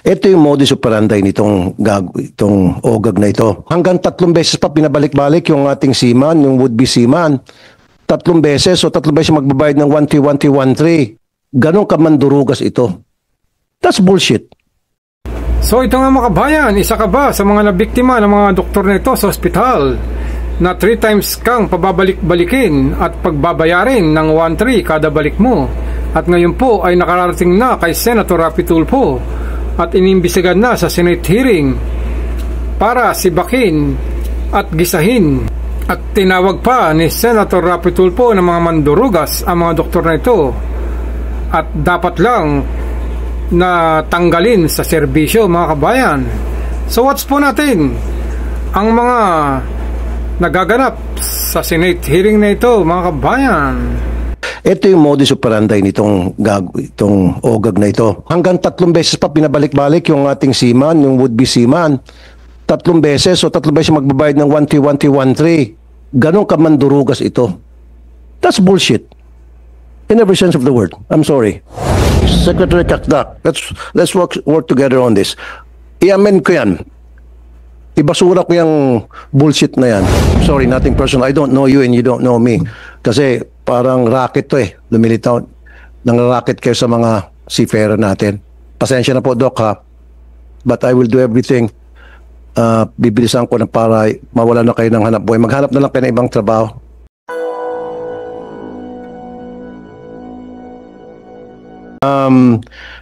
Ito yung modus operandi itong OGAG na ito. Hanggang 3 beses pa pinabalik-balik yung ating seaman, yung would-be seaman. 3 beses, so 3 beses magbabayad ng 1313. Ganon kamandurugas ito. That's bullshit. So ito nga mga kabayan, isa ka ba sa mga nabiktima ng mga doktor nito sa ospital na 3 times kang pababalik-balikin at pagbabayarin ng 1,300 kada balik mo? At ngayon po ay nakarating na kay Senator Raffy Tulfo at inimbestigan na sa Senate hearing para sibakin at gisahin. At tinawag pa ni Senator Raffy Tulfo ng mga mandurugas ang mga doktor na ito at dapat lang na tanggalin sa serbisyo mga kabayan. So what's po natin ang mga nagaganap sa Senate hearing na ito mga kabayan? Ito yung modus operandi itong OGAG na ito. Hanggang 3 beses pa pinabalik-balik yung ating seaman, yung would-be seaman. 3 beses, so 3 beses magbabayad ng 1313. Ganon kamandurugas ito. That's bullshit. In every sense of the word. I'm sorry. Secretary Kakdak, let's work together on this. I-amen ko yan. Ibasura ko yung bullshit na yan. Sorry, nothing personal. I don't know you and you don't know me. Kasi parang racket to eh. Lumilitaw. Nang-racket kayo sa mga seafarer natin. Pasensya na po, Doc, ha? But I will do everything. Bibilisan ko na para mawala na kayo ng hanap buhay. Maghanap na lang kayo ng ibang trabaho.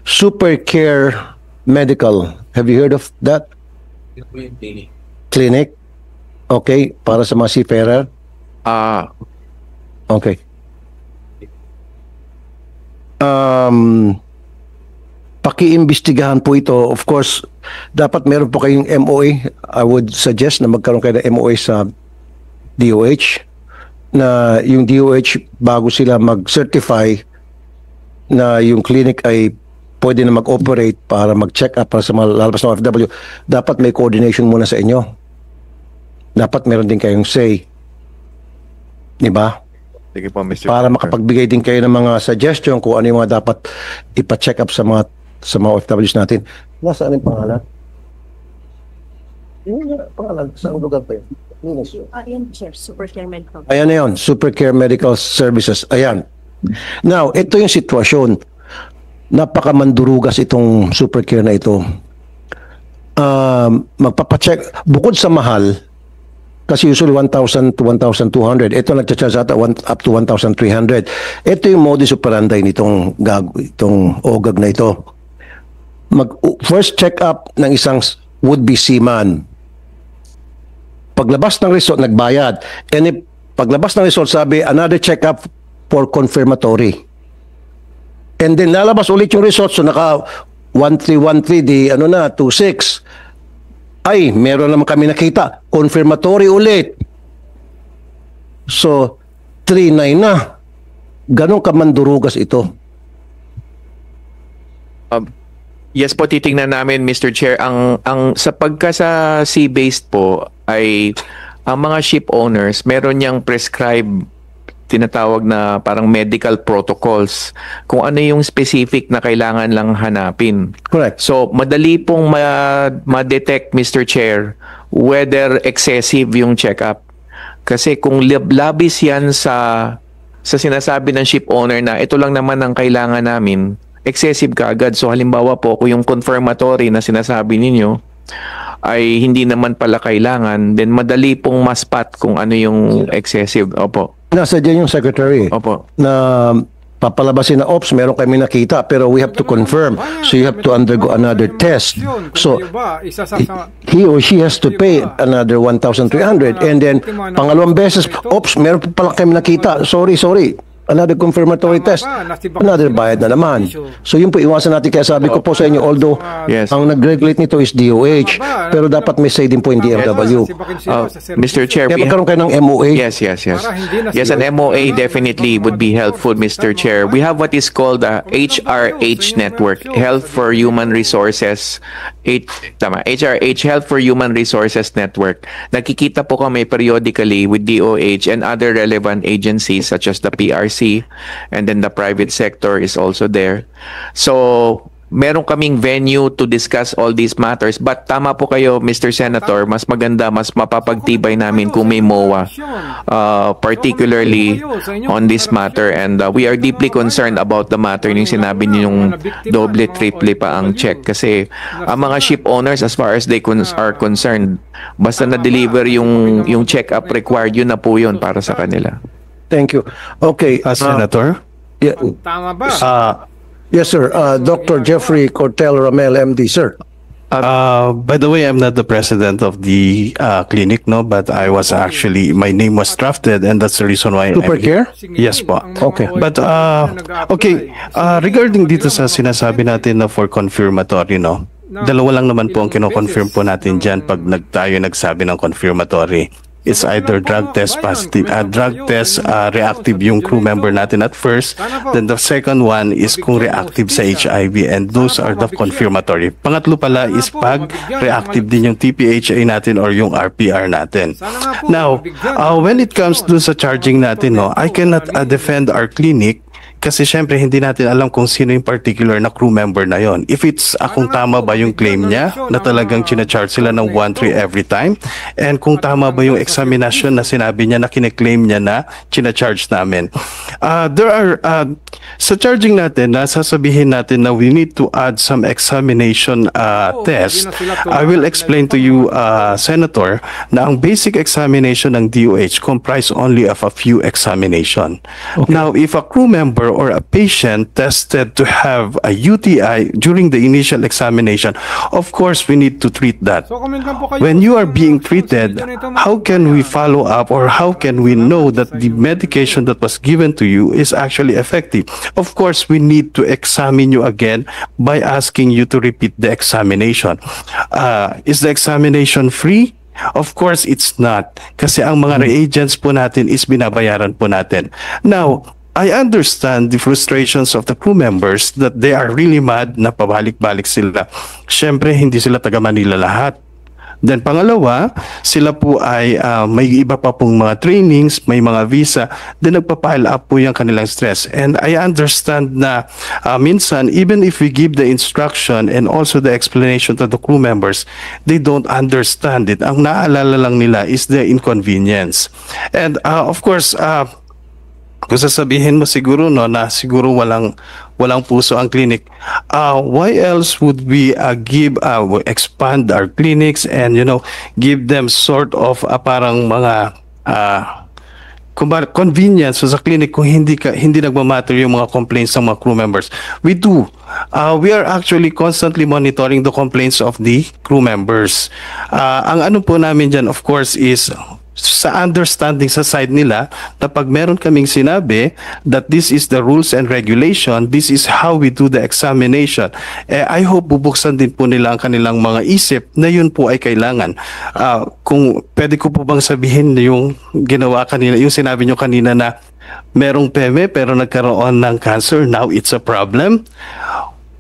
Super Care Medical. Have you heard of that? Clinic? Okay, para sa mga seafarer? Okay. Pakiimbestigahan po ito. Of course, dapat meron po kayong MOA. I would suggest na magkaroon kayo ng MOA sa DOH na yung DOH bago sila mag-certify na yung clinic ay pwede na mag-operate para mag-check up para sa mga lalabas ng OFW, dapat may coordination muna sa inyo. Dapat meron din kayong say. Diba? Sige po, Mr. Para makapagbigay din kayo ng mga suggestion kung ano yung mga dapat ipa-check up sa mga OFWs natin. Nasaan yung pangalan? Yung pangalan, saan lugar pa yun? Ayan, sir, Super Care Medical. Ayan na yun, Super Care Medical Services. Ayan. Now, ito yung sitwasyon. Napakamandurugas itong Super Care na ito. Magpapacheck, bukod sa mahal, kasi usually 1,000 to 1,200. Ito nagcha-charge ata up to 1,300. Ito yung modus operandi itong OGAG na ito. First check up ng isang would-be seaman. Paglabas ng result, nagbayad. And paglabas ng result, sabi, another check up for confirmatory. And then lalabas ulit yung result, so naka 1313 di 26. Ay, meron naman kami nakita, confirmatory ulit. So 39 na. Ganon kamandurugas ito. Yes po, titingnan namin, Mr. Chair. Ang sa pagka sa sea-based po ay ang mga ship owners meron niyang prescribed tinatawag na parang medical protocols kung ano yung specific na kailangan lang hanapin. Correct. So, madali pong ma-detect, Mr. Chair, whether excessive yung check-up. Kasi kung labis yan sa sinasabi ng ship owner na ito lang naman ang kailangan namin, excessive kaagad. So, halimbawa po, kung yung confirmatory na sinasabi ninyo ay hindi naman pala kailangan, then madali pong maspat kung ano yung excessive. Opo. Nasa dyan yung secretary. Opo. Na papalabasin na ops, meron kami nakita, pero we have to confirm. So you have to undergo another test. So he or she has to pay another 1,300. And then, pangalawang beses, ops, meron pa pala kami nakita. Sorry. Another confirmatory test. Another bayad na naman. So yun po, iwasan natin. Kaya sabi ko po sa inyo, although ang nag-regulate nito is DOH, pero dapat may say din po yung DFW. Mr. Chair, kaya magkaroon kayo ng MOA? Yes. Yes, an MOA definitely would be helpful, Mr. Chair. We have what is called the HRH network, Health for Human Resources. HRH, Health for Human Resources Network. Nakikita po kami periodically with DOH and other relevant agencies such as the PRC, and then the private sector is also there. So meron kaming venue to discuss all these matters. But tama po kayo, Mr. Senator, mas maganda, mas mapapagtibay namin kung may MOA, particularly on this matter. And we are deeply concerned about the matter yung sinabi niyo yung doble, triple pa ang check. Kasi ang mga ship owners, as far as they are concerned, basta na-deliver yung check-up required, yun na po yun para sa kanila. Thank you. Okay. Senator? Yeah. Tama ba? Yes, sir. Dr. Jeffrey Cortel Ramel, MD, sir. By the way, I'm not the president of the clinic, no, but I was actually, my name was drafted, and that's the reason why Super care? Yes po. Okay. But okay, regarding dito sa sinasabi natin na for confirmatory, no, dalawa lang naman po ang kino-confirm po natin dyan pag tayo nagsabi ng confirmatory. It's either drug test positive, drug test reactive yung crew member natin at first. Then the second one is kung reactive sa HIV, and those are the confirmatory. Pangatlo pala is pag reactive din yung TPHA natin or yung RPR natin. Now, when it comes to sa charging natin, no, I cannot defend our clinic kasi syempre hindi natin alam kung sino yung particular na crew member na yon. If it's kung tama ba yung claim niya na talagang china-charge sila ng 1-3 every time, and kung tama ba yung examination na sinabi niya na kine-claim niya na china-charge namin. There are sa charging natin, sasabihin natin na we need to add some examination test. I will explain to you, Senator, na ang basic examination ng DOH comprise only of a few examination. Okay. Now, if a crew member or a patient tested to have a UTI during the initial examination, of course, we need to treat that. When you are being treated, how can we follow up, or how can we know that the medication that was given to you is actually effective? Of course, we need to examine you again by asking you to repeat the examination. Is the examination free? Of course, it's not. Kasi ang mga reagents po natin is binabayaran po natin. Now, I understand the frustrations of the crew members that they are really mad na pabalik-balik sila. Siyempre, hindi sila taga Manila lahat. Then pangalawa, sila po ay may iba pa pong mga trainings, may mga visa, then nagpa-pile up po yung kanilang stress. And I understand na minsan, even if we give the instruction and also the explanation to the crew members, they don't understand it. Ang naalala lang nila is the inconvenience. And of course, kung sasabihin mo siguro, no, na siguro walang puso ang clinic, why else would we expand our clinics and, you know, give them sort of parang mga convenience sa clinic kung hindi nagmamatter yung mga complaints ng mga crew members? We do. We are actually constantly monitoring the complaints of the crew members. Ang ano po namin dyan, of course, is sa understanding sa side nila na pag meron kaming sinabi that this is the rules and regulation, this is how we do the examination, I hope bubuksan din po nila ang kanilang mga isip na yun po ay kailangan. Kung pwede ko po bang sabihin yung ginawa kanina, yung sinabi nyo kanina na merong PEME pero nagkaroon ng cancer, now it's a problem.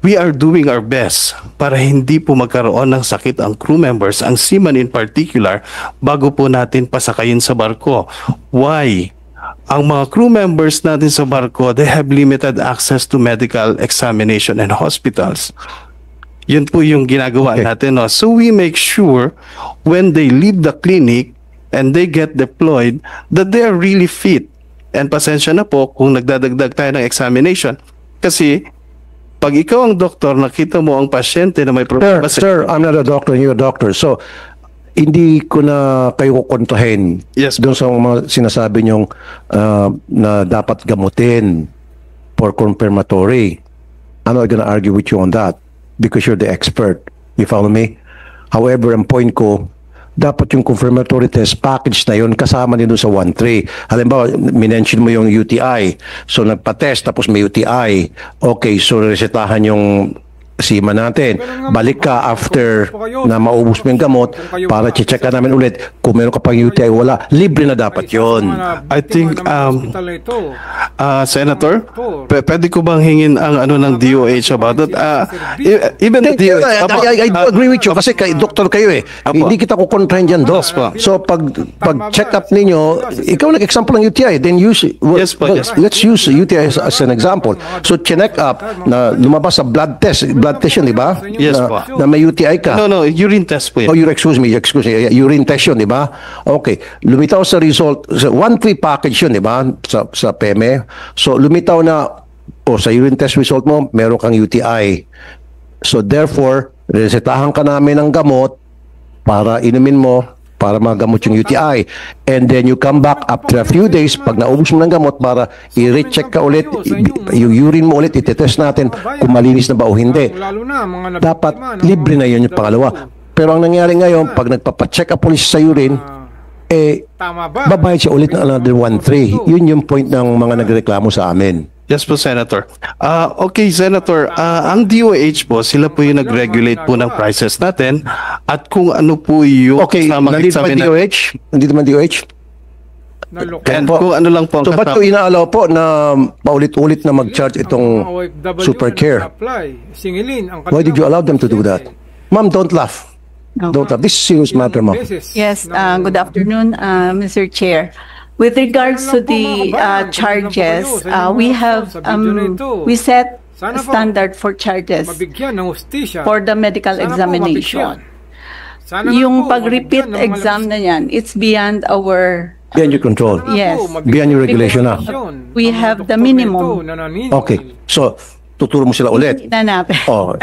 We are doing our best para hindi po magkaroon ng sakit ang crew members, ang seaman in particular, bago po natin pasakayin sa barko. Why? Ang mga crew members natin sa barko, they have limited access to medical examination and hospitals. Yun po yung ginagawa natin. No? So we make sure when they leave the clinic and they get deployed that they are really fit. And pasensya na po kung nagdadagdag tayo ng examination. Kasi pag ikaw ang doktor, nakita mo ang pasyente na may problema. Sir, I'm not a doctor, you're a doctor. So, hindi ko na kayo kukontrahin doon sa mga sinasabi niyong na dapat gamutin for confirmatory. I'm not gonna argue with you on that because you're the expert. You follow me? However, ang point ko, dapat yung confirmatory test package na yun kasama din doon sa 1-3. Halimbawa, minention mo yung UTI. So, nagpa-test tapos may UTI. Okay, so resetahan yung sima natin. Balik ka after na maubos mo yung gamot para check ka namin ulit. Kung meron ka pang UTI, wala. Libre na dapat yun. I think, Senator, pwede ko bang hingin ang ano ng DOH about that? Even the DOH... I do agree with you kasi doktor kayo eh. Hindi kita kukontrahin dyan, Doc. So, pag check up ninyo, ikaw nag-example ng UTI, then use let's use UTI as an example. So, check up na lumabas sa blood test blood test yun, di ba? Yes na, po. na may UTI ka. No, urine test po Oh, yan. excuse me, urine test yun, di ba? Okay, lumitaw sa result, 1-3 package yun, di ba? Sa PEME. So, lumitaw na, sa urine test result mo, meron kang UTI. So, therefore, resetahan ka namin ng gamot para inumin mo, para magamot yung UTI. And then you come back after a few days, pag naubos mo ng gamot, para i-recheck ka ulit, yung urine mo ulit, itetest natin kung malinis na ba o hindi. Lalo na mga Dapat nabiktima ng libre na yun yung pangalawa. Pero ang nangyari ngayon, pag nagpapacheck up ulit sa urine, Tama ba? babayad siya ulit ng another 1-3. Yun yung point ng mga nagreklamo sa amin. Yes po, Senator. Okay, Senator, ang DOH po, sila po yung nag-regulate po ng prices natin at kung ano po yung Okay, kasamang nandito ba examina- DOH? Nandito ba DOH? And po. kung ano lang po ang So, ba't ko inaalaw po na paulit-ulit na mag-charge itong super care? Singilin ang Why did you allow them to do that? Ma'am, don't laugh. Don't laugh. This is a serious matter, ma'am. Yes, good afternoon, Mr. Chair. With regards to the charges, we set a standard for charges Mabigyan ng hustisya. for the medical Sana po examination. mabigyan. Sana nga Yung po, pag-repeat mabigyan ng exam malakas- na yan, it's beyond our, Beyond your control. Sana Yes. po, mabigyan Beyond your ng regulation na. informasyon. We Ang have mga the doktor minimum. nito na naniningil. Okay. So, tuturo mo sila ulit. na natin. Oh,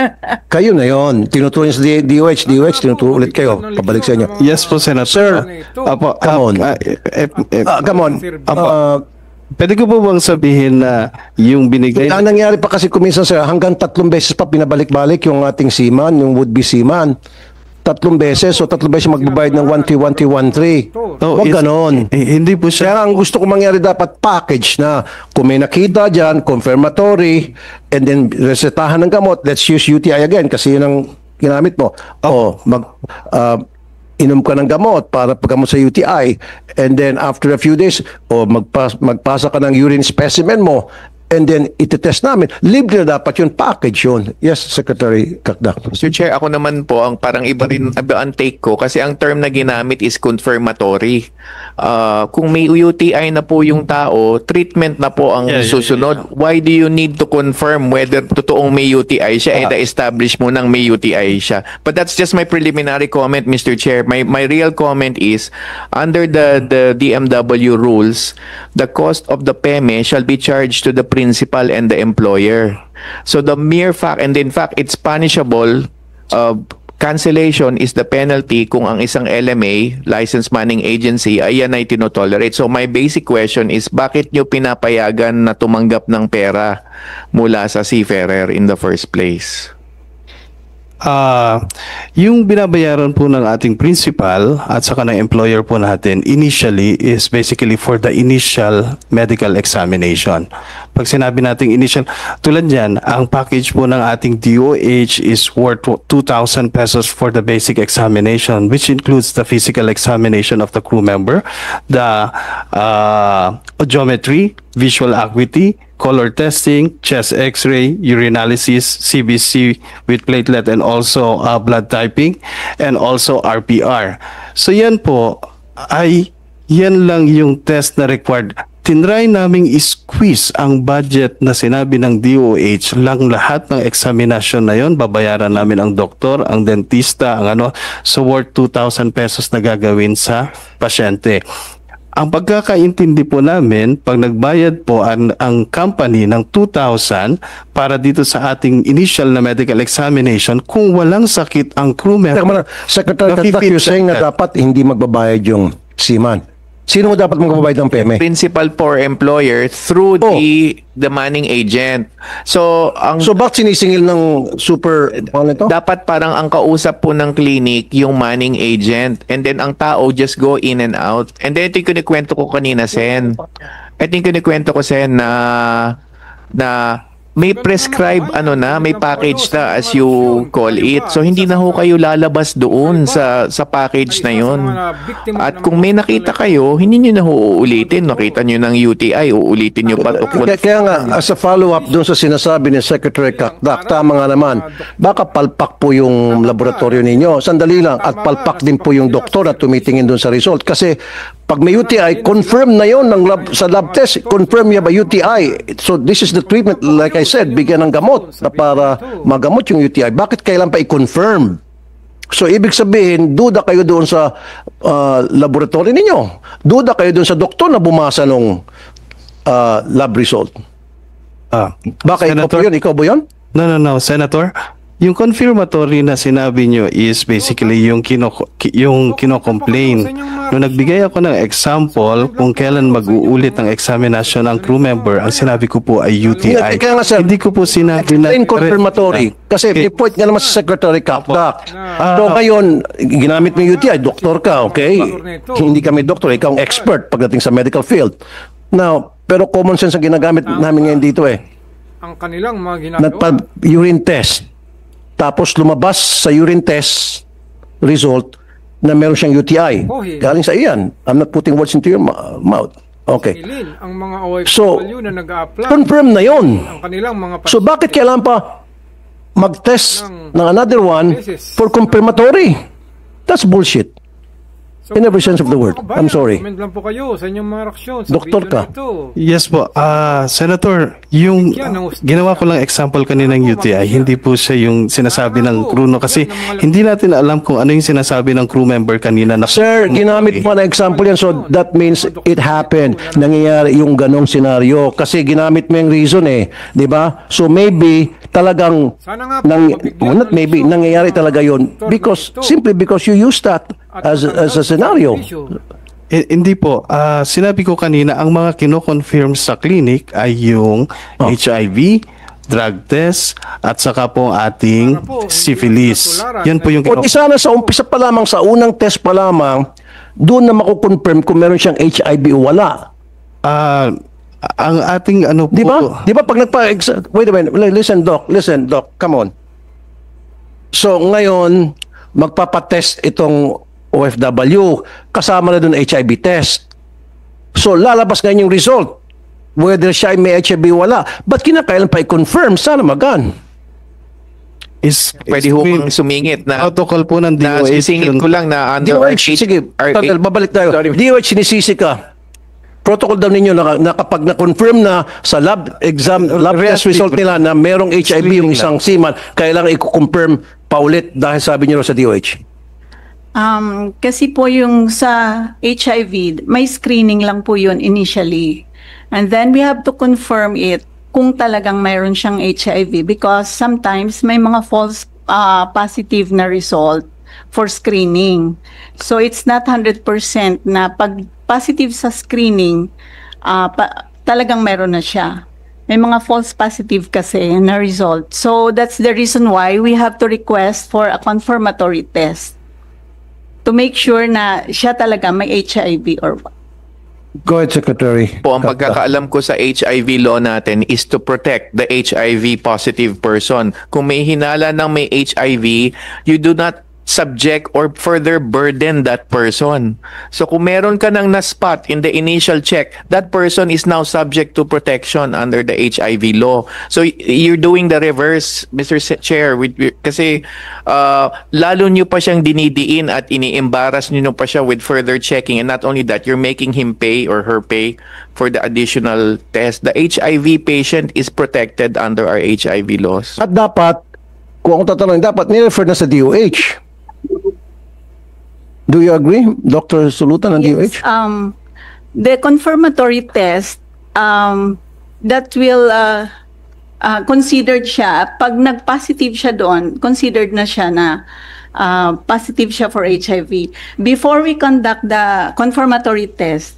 kayo na yon. Tinuturo niyo sa DOH, tinuturo ulit kayo. Pabalik sa inyo. Yes po, Senator. Sir, Apo, come on. Come on. Pwede ko po bang sabihin na yung binigay... Ang nangyari pa kasi kuminsan, sir, hanggang 3 beses pa pinabalik-balik yung ating seaman, yung would-be seaman. 3 beses, so 3 beses magbabayad ng 1-3. No, Huwag it's- ganon. hindi po Kaya siya... ang gusto ko mangyari dapat package na kung may nakita dyan, confirmatory, and then resetahan ng gamot, let's use UTI again kasi yun ang ginamit mo. Inom ka ng gamot para paggamot sa UTI, and then after a few days, magpasa ka ng urine specimen mo, and then itetest namin. Libre na dapat yun, package yun. Yes, Secretary Kakdak. Mr. Chair, ako naman po, ang parang iba ang take ko kasi ang term na ginamit is confirmatory. Kung may UTI na po yung tao, treatment na po ang susunod. Why do you need to confirm whether totoong may UTI siya and establish mo nang may UTI siya? But that's just my preliminary comment, Mr. Chair. My real comment is, under the DMW rules, the cost of the PEME shall be charged to the principal and the employer. So the mere fact, and in fact, it's punishable. Cancellation is the penalty kung ang isang LMA, Licensed Manning Agency, ay yan ay tinotolerate. So my basic question is, bakit nyo pinapayagan na tumanggap ng pera mula sa seafarer in the first place? Yung binabayaran po ng ating principal at saka ng employer po natin initially is basically for the initial medical examination. Pag sinabi nating initial, tulad yan, ang package po ng ating DOH is worth 2,000 pesos for the basic examination, which includes the physical examination of the crew member, the audiometry, visual acuity, color testing, chest x-ray, urinalysis, CBC with platelet and also blood typing, and also RPR. So yan po ay yan lang yung test na required. Tinry naming squeeze ang budget na sinabi ng DOH lang lahat ng examination na yon, babayaran namin ang doktor, ang dentista, ang ano, so worth 2,000 pesos na gagawin sa pasyente. Ang pagkakaintindi po namin, pag nagbayad po ang company ng 2,000 para dito sa ating initial na medical examination, kung walang sakit ang crew member, Secretary Kakdak, you're saying na dapat hindi magbabayad yung seaman. Sino mo dapat magbabayad ng PEME? Principal for employer through the manning agent. So ang So bakit sinisingil ng super, ano ito? dapat parang ang kausap po ng clinic yung manning agent, and then ang tao just go in and out. And then ito yung kinikwento ko kanina, Sen. Ito yung kinikwento ko, Sen, na may prescribe may package na as you call it. So hindi na ho kayo lalabas doon sa package na yun. At kung may nakita kayo, hindi nyo na ho uulitin. Nakita nyo ng UTI, uulitin nyo pa tukod. Kaya nga, as a follow-up doon sa sinasabi ni Secretary Kakdak, tama nga naman, baka palpak po yung laboratorio ninyo. Sandali lang, at palpak din po yung doktor na tumitingin doon sa result. Kasi Pag may UTI, confirm na yon ng sa lab test, confirm you have a UTI. So this is the treatment, like I said, bigyan ng gamot na para magamot yung UTI. Bakit kailan pa i-confirm? So ibig sabihin, duda kayo doon sa laboratory ninyo. Duda kayo doon sa doktor na bumasa nung lab result. Baka ikaw po yun? Ikaw ba yun? No, Senator. Yung confirmatory na sinabi nyo is basically yung kino-complain. Nung nagbigay ako ng example kung kailan mag-uulit ang examination ng crew member, ang sinabi ko po ay UTI. Kaya nga, sir, hindi ko po sinabi na... confirmatory. Kasi may point nga naman sa Secretary Kapdak. So ngayon, ginamit mo yung UTI, doktor ka, okay? Hindi kami doktor, ikaw ang expert pagdating sa medical field. Now, pero common sense ang ginagamit namin ngayon dito eh. Ang kanilang mga ginagawa. Urine test. Tapos lumabas sa urine test result na meron siyang UTI. Galing sa iyan. I'm not putting words into your mouth. Okay. Ang mga OFW So, na nag-a-apply. confirm na yon. Ang kanilang mga So bakit kailangan pa mag-test ng another one for confirmatory? That's bullshit. In every sense of the word. I'm sorry. Comment lang po kayo sa inyong mga reaksyon sa Doktor video ka. na ito. Yes po. Senator, yung ginawa ko lang example kaninang UTI, hindi po siya yung sinasabi ng crew, no? Kasi hindi natin alam kung ano yung sinasabi ng crew member kanina. Na, Sir, ginamit mo na example yan, so that means it happened. Nangyayari yung ganong senaryo. Kasi ginamit mo yung reason eh. Di ba? So maybe talagang, Sana nga po, not maybe, nangyayari talaga yun. Because, simply because you use that as a scenario. Hindi po. Sinabi ko kanina, ang mga kino-confirm sa clinic ay yung HIV, drug test, at saka po ang ating syphilis. Yan po yung O sana sa umpisa pa lamang, sa unang test pa lamang, doon na makukonfirm kung meron siyang HIV o wala. Ang ating ano po... Di ba? Di ba pag wait a minute, listen doc, come on. So ngayon, magpapatest itong OFW, kasama na doon HIV test. So lalabas ngayon yung result, whether siya ay may HIV o wala. Ba't kinakailan pa i-confirm? Sana magan. Pwede ho kang sumingit na protocol po ng na DOH. sisingit ko lang na under DOH, sige, Total, babalik tayo. DOH, sinisisi ka. Protocol daw ninyo na kapag na-confirm na sa lab test result nila na merong HIV yung isang seaman, kailangan i-confirm paulit dahil sabi niyo sa DOH. Kasi po yung sa HIV, may screening lang po yun initially. And then we have to confirm it kung talagang mayroon siyang HIV because sometimes may mga false positive na result for screening. So it's not 100% na pag positive sa screening, talagang mayroon na siya. May mga false positive kasi na result. So that's the reason why we have to request for a confirmatory test to make sure na siya talaga may HIV or what. Go ahead, Secretary. Po, ang pagkakaalam ko sa HIV law natin is to protect the HIV positive person. Kung may hinala ng may HIV, you do not subject or further burden that person. So kung meron ka nang na-spot in the initial check, that person is now subject to protection under the HIV law. So you're doing the reverse, Mr. Chair, kasi lalo nyo pa siyang dinidiin at ini-embarrass nyo pa siya with further checking, and not only that, you're making him pay or her pay for the additional test. The HIV patient is protected under our HIV laws. At dapat, kung ako tatanungin, dapat nirefer na sa DOH. Do you agree, Dr. Sulutan ng DOH? The confirmatory test, that will considered siya, pag nag-positive siya doon, considered na siya na positive siya for HIV. Before we conduct the confirmatory test,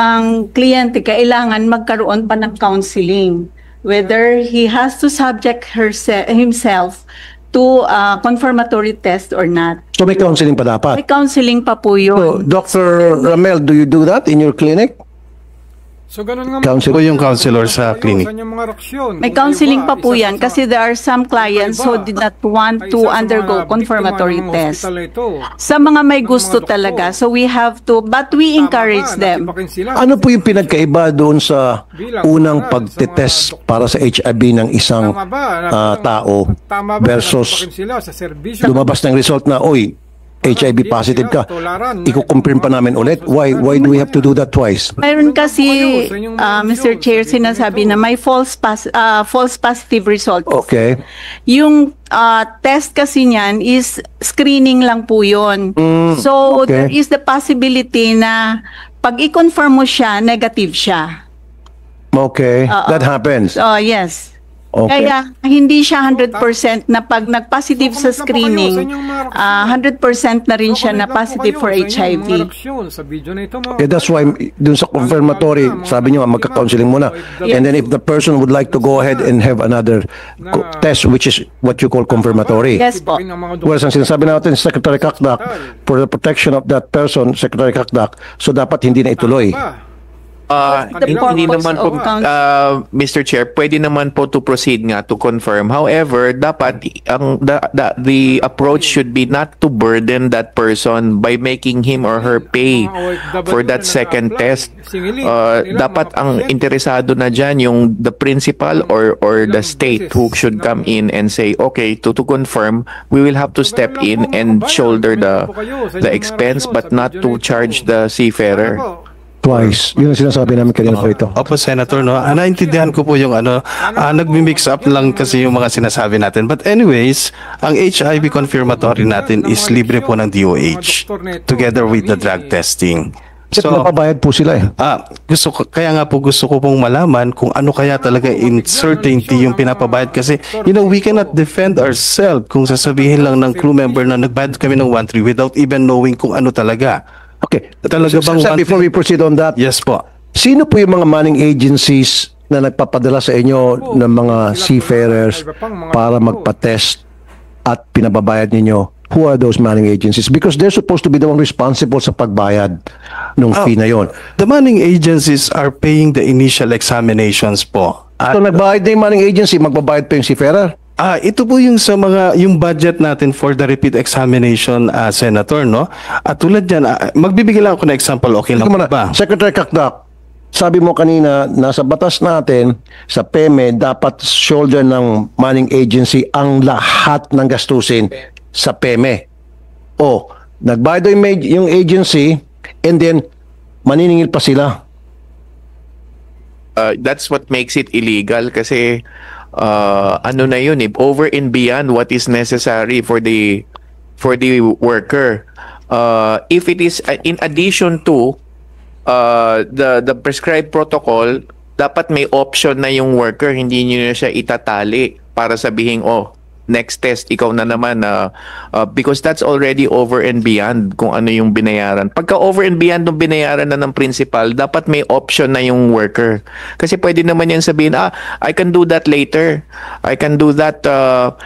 ang kliyente kailangan magkaroon pa ng counseling, whether he has to subject himself to confirmatory test or not. So may counseling pa dapat? May counseling pa po So, yun. Dr. Ramel, do you do that in your clinic? So ganun nga Po yung counselor sa clinic. May counseling pa po yan kasi there are some clients who did not want to undergo confirmatory test. Sa mga may gusto talaga, so we have to, but we encourage them. Ano po yung pinagkaiba doon sa unang pagtetest para sa HIV ng isang tao versus lumabas ng result na, oy, HIV positive ka, i-confirm pa namin ulit. Why do we have to do that twice? Mayroon kasi, Mr. Chair, sinasabi na may false positive result. Okay. Yung test kasi niyan is screening lang po yun. So, okay. there is the possibility na pag i-confirm mo siya, negative siya. Okay. That happens. Yes. Okay. Kaya hindi siya 100% na pag nag-positive sa screening, 100% na rin siya na positive for HIV. That's why dun sa confirmatory, sabi niyo magka-counseling muna. And then if the person would like to go ahead and have another test, which is what you call confirmatory. Yes po. Whereas ang sinasabi natin, Secretary Kakdak, for the protection of that person, Secretary Kakdak, so dapat hindi na ituloy. The Hindi purpose naman po, of Mr. Chair, pwede naman po to proceed nga to confirm. However, dapat the approach should be not to burden that person by making him or her pay for that second test. Dapat ang interesado na dyan yung the principal or the state who should come in and say, okay, to confirm, we will have to step in and shoulder the expense but not to charge the seafarer. Twice. Yun ang sinasabi namin kanina po ito. Opo, Senator, no? Naintindihan ko po yung nagmi-mix up lang kasi yung mga sinasabi natin. But anyways, ang HIV confirmatory natin is libre po ng DOH together with the drug testing. So, napabayad po sila eh. Kaya nga po gusto ko pong malaman kung ano kaya talaga uncertainty yung pinapabayad kasi, we cannot defend ourselves kung sasabihin lang ng crew member na nagbayad kami ng 1.3 without even knowing kung ano talaga. Okay. Talaga bang Sir, before we proceed on that, yes po. sino po yung mga manning agencies na nagpapadala sa inyo ng mga seafarers para magpa-test at pinababayad ninyo? Who are those manning agencies? Because they're supposed to be the one responsible sa pagbayad ng fee na yon. The manning agencies are paying the initial examinations po. So nagbayad na yung manning agency, magbabayad pa yung seafarer? Ito po yung yung budget natin for the repeat examination, Senator, no? At tulad diyan, magbibigay lang ako ng example, okay lang ba? Secretary Kakdak, sabi mo kanina, nasa batas natin, sa PEME, dapat shoulder ng manning agency ang lahat ng gastusin sa PEME. O, nagbayad yung agency, and then, maniningil pa sila. That's what makes it illegal kasi ano na yun over and beyond what is necessary for the worker. If it is in addition to the prescribed protocol, dapat may option na yung worker, hindi niyo na siya itatali para sabihin, next test, ikaw na naman, because that's already over and beyond kung ano yung binayaran. Pagka over and beyond ng binayaran na ng principal, dapat may option na yung worker. Kasi pwede naman yan sabihin, I can do that later. I can do that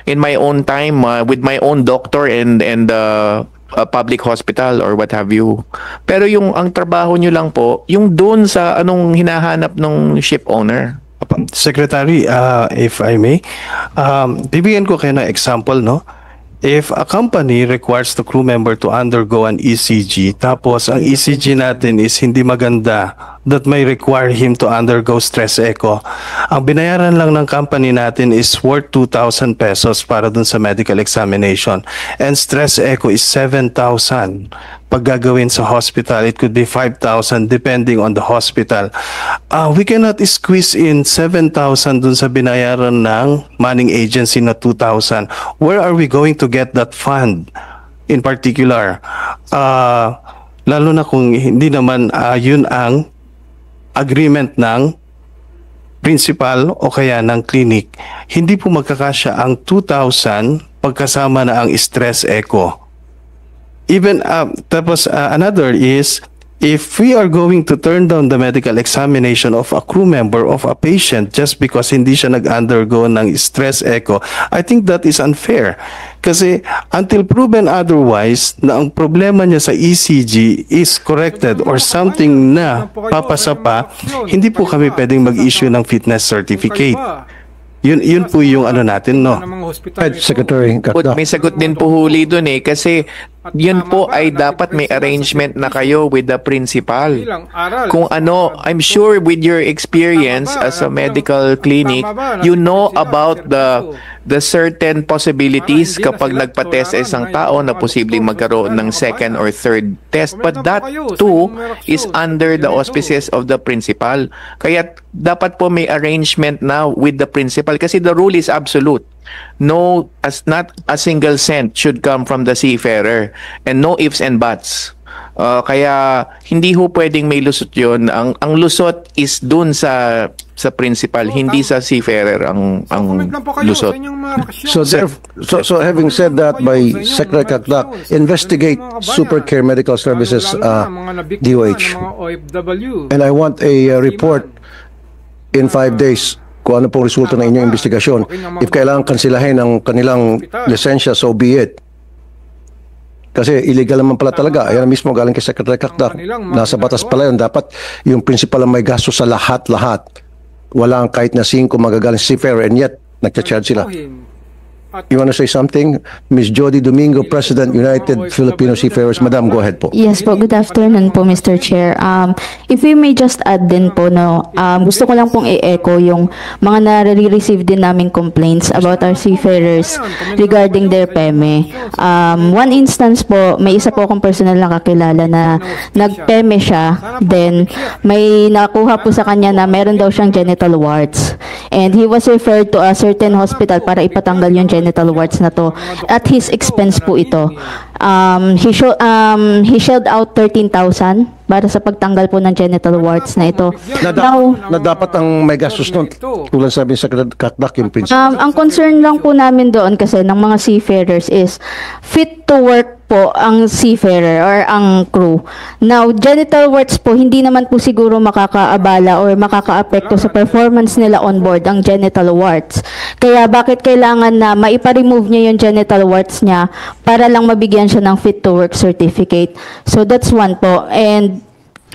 in my own time with my own doctor and a public hospital or what have you. Pero ang trabaho nyo lang po, yung doon sa anong hinahanap ng ship owner. Secretary, if I may, bibigyan ko kayo ng example, no? If a company requires the crew member to undergo an ECG, tapos ang ECG natin is hindi maganda, that may require him to undergo stress echo, ang binayaran lang ng company natin is worth 2,000 pesos para dun sa medical examination. And stress echo is 7,000. Pag gagawin sa hospital, it could be 5,000 depending on the hospital. We cannot squeeze in 7,000 dun sa binayaran ng manning agency na 2,000. Where are we going to get that fund in particular? Lalo na kung hindi naman yun ang agreement ng principal o kaya ng clinic. Hindi po magkakasya ang 2,000 pagkasama na ang stress echo. Even tapos another is if we are going to turn down the medical examination of a crew member of a patient just because hindi siya nag-undergo ng stress echo, I think that is unfair. Kasi until proven otherwise na ang problema niya sa ECG is corrected or something na papasa pa, hindi po kami pwedeng mag-issue ng fitness certificate. Yun po yung ano natin, no? Secretary Kakdak. May sagot din po huli dun kasi At Yun tama po ba ay na dapat may ipresenta sa arrangement na serbisyo kayo with the principal. bilang aral Kung sa ano, mga I'm doktor? sure with your experience Tama ba as na a medical bilang- clinic, tama ba na you nandito know sila sa about serbisyo? the certain possibilities Para hindi na kapag sila nagpa-test tularan isang ng tao ibang na mga posibleng doktor, magkaroon ng mga second kabayan. or third test. Komenta But po that kayo sa too inyong mga reaksyon is sa under the video nito. auspices of the principal. Kaya dapat po may arrangement now with the principal kasi the rule is absolute. No, not a single cent should come from the seafarer and no ifs and buts. Kaya hindi ho pwedeng may lusot yun. Ang lusot is dun sa principal, hindi sa seafarer ang Comment lang po kayo lusot. sa inyong mga reaksyon. So having said that, by Secretary Caclac, investigate Supercare Medical Services, DOH. And I want a report in 5 days kung ano pong resulta ng inyong investigasyon. If kailangan kansilahin ang kanilang lisensya, so be it. Kasi illegal naman pala talaga. Ayan mismo galing kay Secretary Caclac. Nasa batas pala yun. Dapat yung principal ang may gasto sa lahat-lahat. Wala ang kahit na 5 magagaling sa seafarer and yet nagcha-charge sila. You want to say something? Ms. Jody Domingo, President, United Filipino Seafarers. Madam, go ahead po. Yes po, good afternoon po, Mr. Chair. If we may just add din po, no, gusto ko lang pong i-echo yung mga nare-receive din namin complaints about our seafarers regarding their PEME. One instance po, may isa po akong personal na kakilala na nag-PEME siya, then may nakuha po sa kanya na meron daw siyang genital warts. And he was referred to a certain hospital para ipatanggal yung genital warts na to. At his expense po ito. He shelled out 13,000 para sa pagtanggal po ng genital warts na ito. Na dapat ang may gastos nun, tulad sabi sa Caclac yung principal. Ang concern lang po namin doon kasi ng mga seafarers is fit to work po ang seafarer or ang crew. Now, genital warts po, hindi naman po siguro makakaabala or makaka-apekto sa performance nila on board ang genital warts. Kaya bakit kailangan na maipa-remove niya yung genital warts niya para lang mabigyan siya ng fit to work certificate. So that's one po. And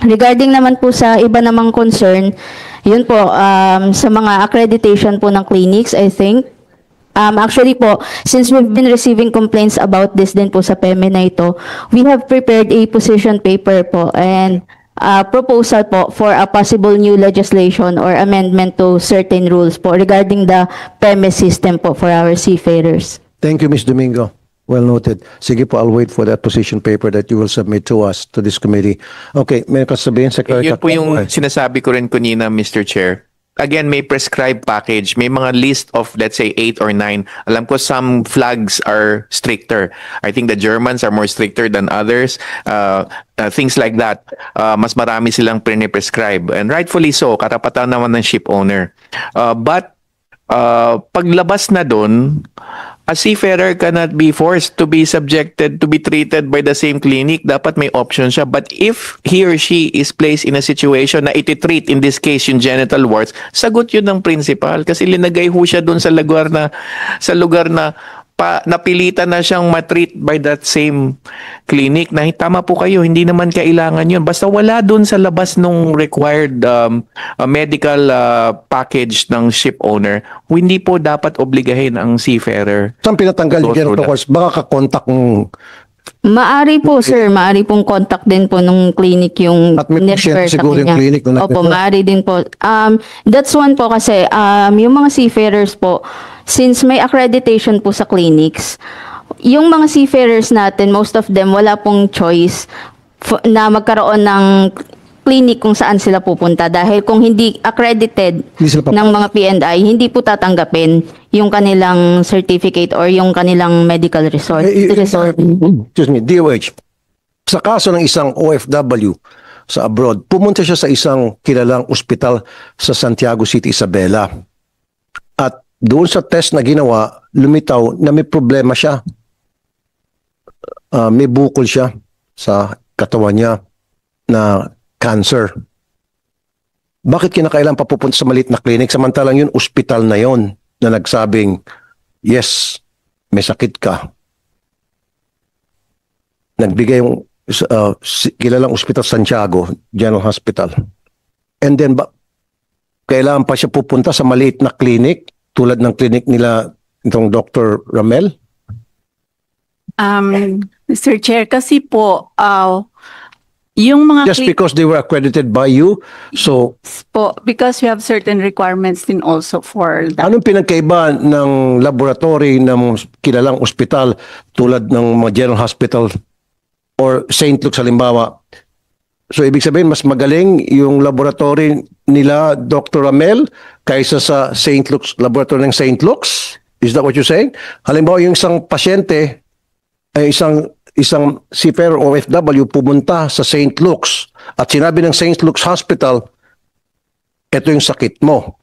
regarding naman po sa iba namang concern, yun po, sa mga accreditation po ng clinics, I think, actually po, since we've been receiving complaints about this din po sa PEME na ito, we have prepared a position paper po and proposal po for a possible new legislation or amendment to certain rules po regarding the PEME system po for our seafarers. Thank you, Ms. Domingo. Well noted. Sige po, I'll wait for that position paper that you will submit to us, to this committee. Okay, may kasabihin, Secretary Yun po Caclac. yung sinasabi ko rin kanina, Mr. Chair. Again, may prescribed package. May mga list of, let's say, 8 or 9. Alam ko some flags are stricter. I think the Germans are more stricter than others. Things like that. Mas marami silang pre-prescribe. And rightfully so, karapatan naman ng ship owner. But paglabas na dun, a seafarer cannot be forced to be subjected to be treated by the same clinic. Dapat may option siya. But if he or she is placed in a situation na iti-treat, in this case, yung genital warts, sagot yun ng principal. Kasi linagay ho siya dun sa lugar na napilitan na siyang matreat by that same clinic na tama po kayo, hindi naman kailangan yun. Basta wala dun sa labas nung required medical package ng ship owner, hindi po dapat obligahin ang seafarer. Saan pinatanggal yung genital warts? Baka kakontak ng... Maari po, sir. Maari pong contact din po nung clinic yung At may refer pasyente sa siguro yung kanya. clinic na Opo, nag-refer. maari din po. That's one po kasi yung mga seafarers po, since may accreditation po sa clinics, yung mga seafarers natin, most of them, wala pong choice na magkaroon ng clinic kung saan sila pupunta. Dahil kung hindi accredited Hindi sila ng mga P&I, hindi po tatanggapin yung kanilang certificate or yung kanilang medical resort. Excuse me, DOH. Sa kaso ng isang OFW sa abroad, pumunta siya sa isang kilalang ospital sa Santiago City, Isabela. At doon sa test na ginawa, lumitaw na may problema siya. May bukol siya sa katawan niya na cancer. Bakit kinakailangan papupunta sa maliit na clinic samantalang yun, ospital na yon na nagsabing, yes, may sakit ka. Nagbigay yung kilalang ospital Santiago, General Hospital. And then, kailangan pa siya pupunta sa maliit na clinic tulad ng clinic nila itong Dr. Ramel? Mr. Chair, kasi po, yung mga Just because they were accredited by you. So, po, because we have certain requirements din also for that. anong pinagkaiba ng laboratory ng kilalang ospital tulad ng mga General Hospital or St. Luke's halimbawa? So, ibig sabihin, mas magaling yung laboratory nila Dr. Ramel kaysa sa St. Luke's, laboratory ng St. Luke's? Is that what you're saying? Halimbawa, yung isang pasyente, ay isang seafarer o OFW pumunta sa St. Luke's at sinabi ng St. Luke's Hospital, ito yung sakit mo.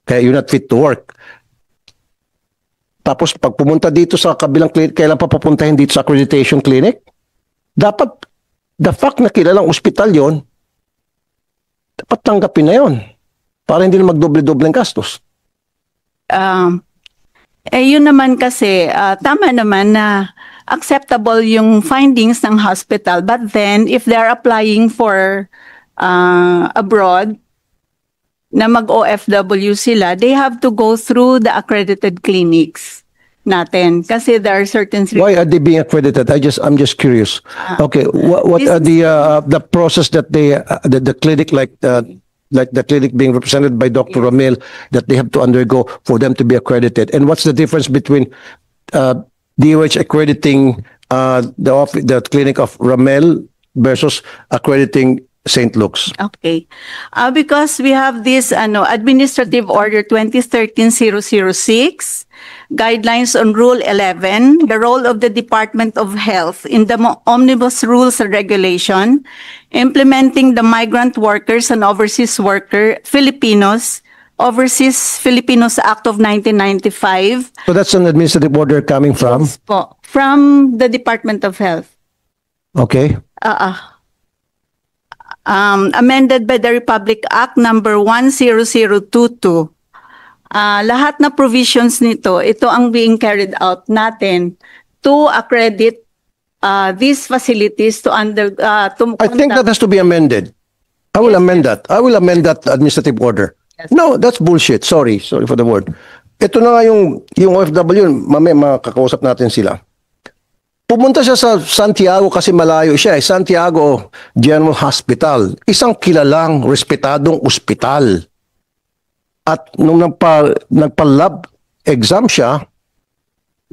Kaya you're not fit to work. Tapos pag pumunta dito sa kabilang clinic, kailan pa papuntahin dito sa accreditation clinic? Dapat, the fact na kilalang ospital yon, dapat tanggapin na yon para hindi na magdoble-doble ang gastos. Yun naman kasi, tama naman na acceptable yung findings ng hospital, but then if they're applying for abroad, na mag-OFW sila, they have to go through the accredited clinics natin. Kasi there are certain... Why are they being accredited? I'm just curious. Okay, what are the process that they the clinic like the clinic being represented by Dr. Ramel that they have to undergo for them to be accredited? And what's the difference between DOH accrediting the clinic of Ramel versus accrediting St. Luke's? Okay. Because we have this Administrative Order 2013-006, Guidelines on Rule 11, the role of the Department of Health in the Omnibus Rules and Regulation, implementing the Migrant Workers and Overseas Overseas Filipinos Act of 1995. So that's an administrative order coming from? Yes po, from the Department of Health. Okay. Amended by the Republic Act number 10022. Lahat na provisions nito, ito ang being carried out natin to accredit these facilities to I think that has to be amended. I will amend that. I will amend that administrative order. Yes. No, that's bullshit. Sorry for the word. Ito na nga yung OFW, mamaya makakausap natin sila. Pumunta siya sa Santiago kasi malayo siya. Santiago General Hospital. Isang kilalang, respetadong ospital. At nung nagpa-lab exam siya,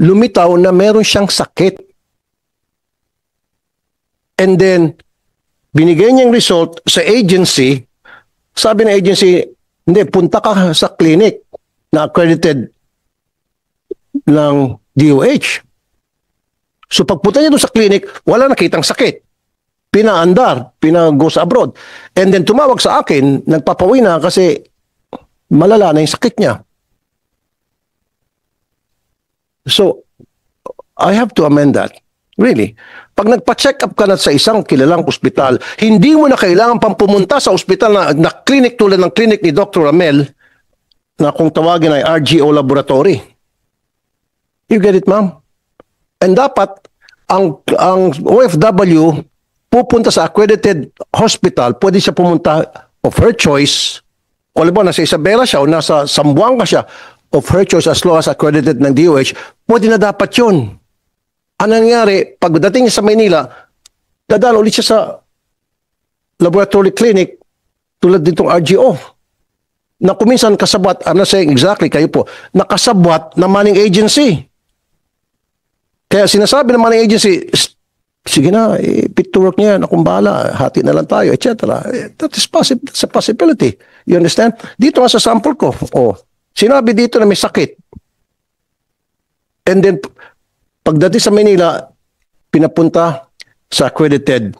lumitaw na meron siyang sakit. And then, binigay niyang result sa agency. Sabi ng agency, hindi, punta ka sa clinic na accredited ng DOH. So pagpunta niya doon sa clinic, wala nakitang sakit. Pinaandar, pinago sa abroad. And then tumawag sa akin, nagpapawi na kasi malala na yung sakit niya. So, I have to amend that. Really. Pag nagpa-check up ka na sa isang kilalang ospital, hindi mo na kailangan pang pumunta sa ospital na clinic tulad ng clinic ni Dr. Ramel na kung tawagin ay RGO Laboratory. You get it, ma'am? And dapat, ang OFW pupunta sa accredited hospital, pwede siya pumunta of her choice. O alam mo, nasa Isabela siya o nasa Zamboanga siya, of her choice as long as accredited ng DOH, pwede na dapat yun. Ang nangyari, pagdating niya sa Maynila, dadaan ulit siya sa laboratory clinic tulad ditong RGO. Na kuminsan kasabwat, I'm not saying exactly kayo po, nakasabwat na manning agency. Kaya sinasabi ng manning agency, sige na, fit to work niya, akong bahala, hati na lang tayo, etc. That is that's a possibility. You understand? Dito nga sa sample ko, sinabi dito na may sakit. And then, pagdating sa Manila, pinapunta sa accredited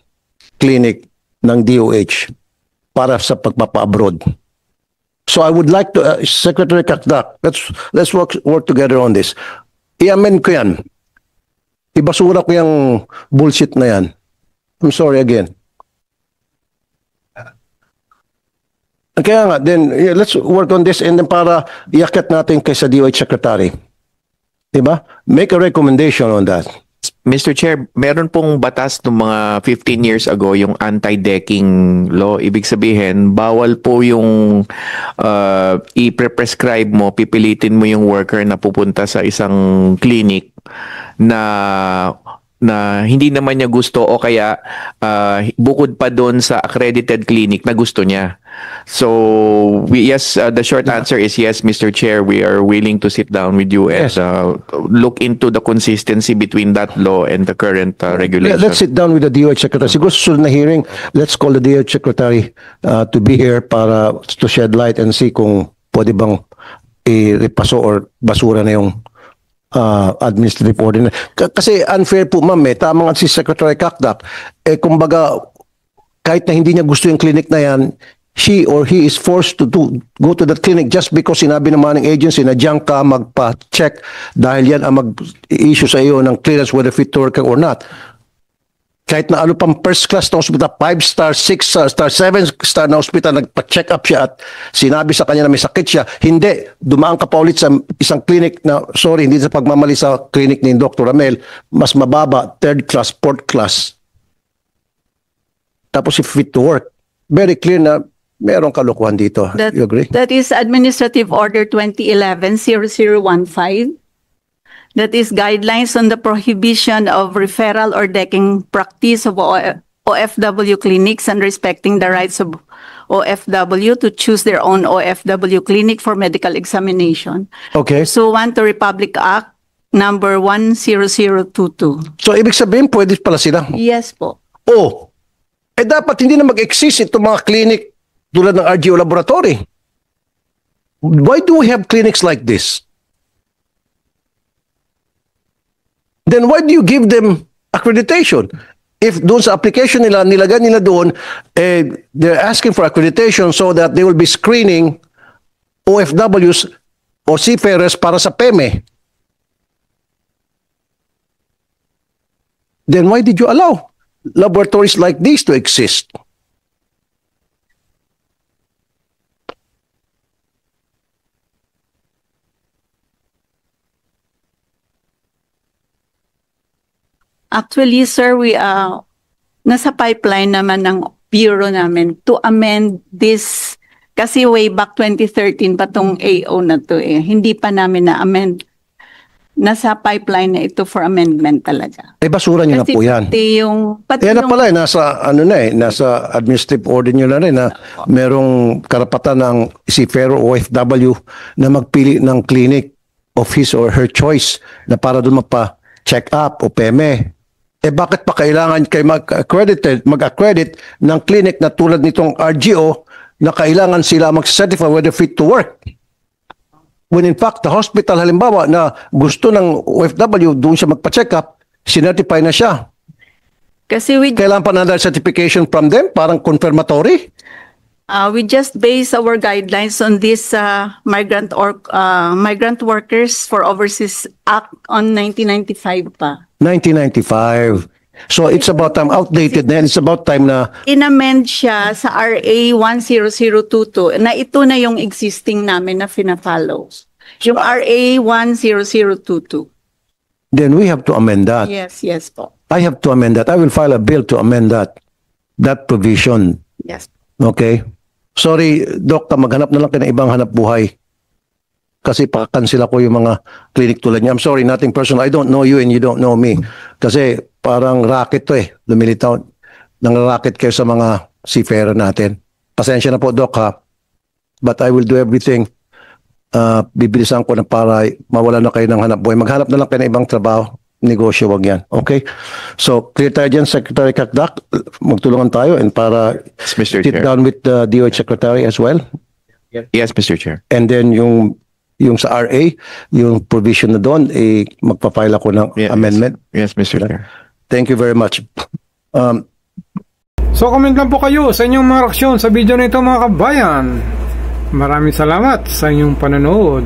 clinic ng DOH para sa pagpapa-abroad. So I would like to, Secretary Kakdak, let's work together on this. I-amend ko yan. Ibasura ko yung bullshit na yan. I'm sorry again. Kaya nga, then let's work on this and then para iakyat natin kay sa DOH Secretary. Diba? Make a recommendation on that. Mr. Chair, meron pong batas ng mga 15 years ago, yung anti-decking law. Ibig sabihin, bawal po yung i-prescribe mo, pipilitin mo yung worker na pupunta sa isang clinic na hindi naman niya gusto o kaya bukod pa doon sa accredited clinic na gusto niya. So, the short answer is yes, Mr. Chair, we are willing to sit down with you and look into the consistency between that law and the current regulation. Let's sit down with the DOH Secretary. Siguro susunod na hearing, let's call the DOH Secretary to be here para to shed light and see kung pwede bang i-repaso or basura na yung administrative order. Kasi unfair po, ma'am, tama nga si Secretary Kakdak, kumbaga, kahit na hindi niya gusto yung clinic na yan, she or he is forced to go to that clinic just because sinabi naman ng agency na diyan ka magpa-check dahil yan ang mag-issue sa iyo ng clearance whether fit to work or not. Kahit na ano pang first class na hospital, 5-star, 6-star, 7-star na hospital, nagpa-check up siya at sinabi sa kanya na may sakit siya, hindi, dumaan ka pa ulit sa isang clinic na, sorry, hindi sa pagmamali sa clinic ni Dr. Ramel, mas mababa, 3rd class, 4th class. Tapos si fit to work. Very clear na merong kalokohan dito. You agree? That is Administrative Order 2011-0015. That is guidelines on the prohibition of referral or decking practice of OFW clinics and respecting the rights of OFW to choose their own OFW clinic for medical examination. Okay. So, to Republic Act number 10022. So, ibig sabihin, pwede pala sila? Yes po. Oh, dapat hindi na mag-exist itong mga clinic tulad ng RGO Laboratory. Why do we have clinics like this? Then why do you give them accreditation? If doon sa application nila, nilagay nila doon, they're asking for accreditation so that they will be screening OFWs o seafarers para sa PEME. Then why did you allow laboratories like these to exist? Actually, sir, nasa pipeline naman ng bureau namin to amend this kasi way back 2013 pa tong AO na to Hindi pa namin na-amend. Nasa pipeline na ito for amendment talaga. Basura nyo na po yan. Pati na pala, nasa administrative order nyo na rin na merong karapatan ng seafarer o OFW na magpili ng clinic of his or her choice na para doon magpa-check up o PEME. Bakit pa kailangan kayo mag-accredit ng clinic na tulad nitong RGO na kailangan sila mag-certify whether fit to work? When in fact, the hospital halimbawa na gusto ng OFW doon siya magpa-check up, sinertify na siya. Kasi kailangan pa na certification from them, parang confirmatory? We just base our guidelines on this Migrant Workers for Overseas Act on 1995 pa. 1995. So it's about time, outdated na yan. It's about time na inamend siya sa RA 10022 na ito na yung existing namin na fina-follow. Yung RA 10022. Then we have to amend that. Yes po. I have to amend that. I will file a bill to amend that provision. Yes. Okay? Sorry, Dokta, maghanap na lang kayo ng ibang hanap buhay. Kasi pakakansela ko yung mga clinic tulad niya. I'm sorry, nothing personal. I don't know you and you don't know me. Kasi parang racket to lumilitaw. Nang-racket kayo sa mga seafarer natin. Pasensya na po, Doc, ha? But I will do everything. Bibilisan ko na para mawala na kayo ng hanap buhay. Maghanap na lang kayo ng ibang trabaho. Negosyo, wag yan. Okay? So, clear tayo dyan, Secretary Kakdak. Magtulungan tayo and para Mr. sit Chair. down with the DOH Secretary as well. Yes, Mr. Chair. And then yung sa RA, yung provision na doon, magpa-file ako ng amendment. Yes, Mr. Chair. Thank you very much. So comment lang po kayo sa inyong mga reaksyon sa video na ito mga kabayan. Maraming salamat sa inyong panonood.